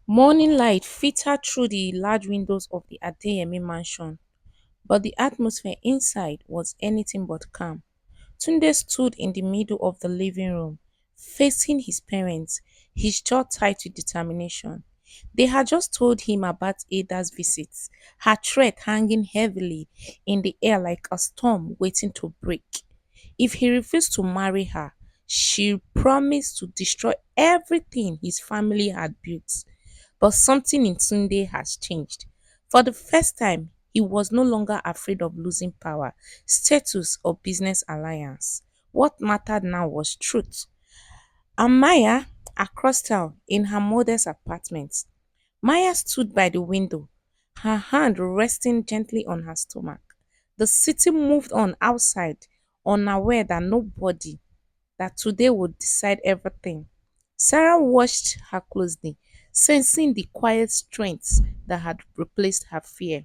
Morning light filtered through the large windows of the Adeyemi mansion, but the atmosphere inside was anything but calm. Tunde stood in the middle of the living room, facing his parents, his jaw tight with determination. They had just told him about Ada's visit, her threat hanging heavily in the air like a storm waiting to break. If he refused to marry her, she promised to destroy everything his family had built. But something in Tunde has changed. For the first time, he was no longer afraid of losing power, status, or business alliance. What mattered now was truth. And Maya, across town, in her modest apartment, Maya stood by the window, her hand resting gently on her stomach. The city moved on outside, unaware that today would decide everything. Sarah watched her closely, sensing the quiet strength that had replaced her fear.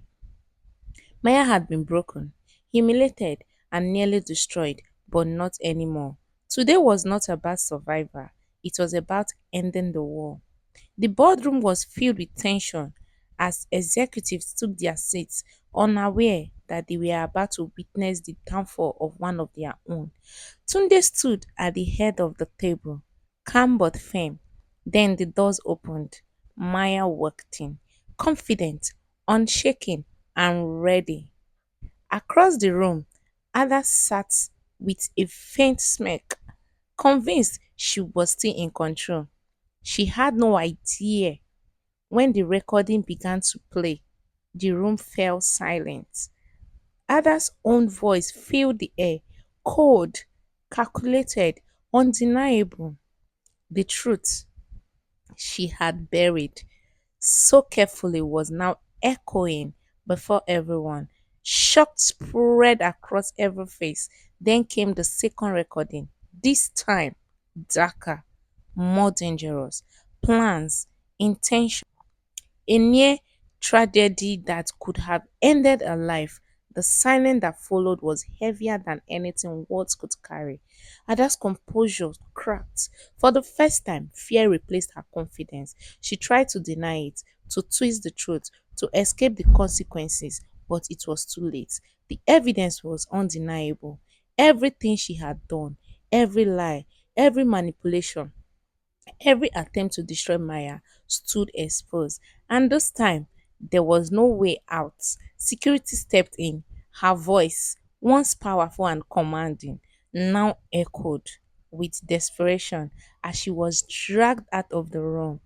Maya had been broken, humiliated, and nearly destroyed, but not anymore. Today was not about survival, it was about ending the war. The boardroom was filled with tension as executives took their seats, unaware that they were about to witness the downfall of one of their own. Tunde stood at the head of the table, calm but firm. Then the doors opened. Maya walked in, confident, unshaken, and ready. Across the room, Ada sat with a faint smirk, convinced she was still in control. She had no idea. When the recording began to play, the room fell silent. Ada's own voice filled the air, cold, calculated, undeniable. The truth she had buried so carefully was now echoing before everyone. Shock spread across every face. Then came the second recording, this time darker, more dangerous. Plans, intention, a near tragedy that could have ended a life. The silence that followed was heavier than anything words could carry. Ada's composure cracked. For the first time, fear replaced her confidence. She tried to deny it, to twist the truth, to escape the consequences, but it was too late. The evidence was undeniable. Everything she had done, every lie, every manipulation, every attempt to destroy Maya stood exposed, and this time there was no way out. Security stepped in. Her voice, once powerful and commanding, now echoed with desperation as she was dragged out of the room.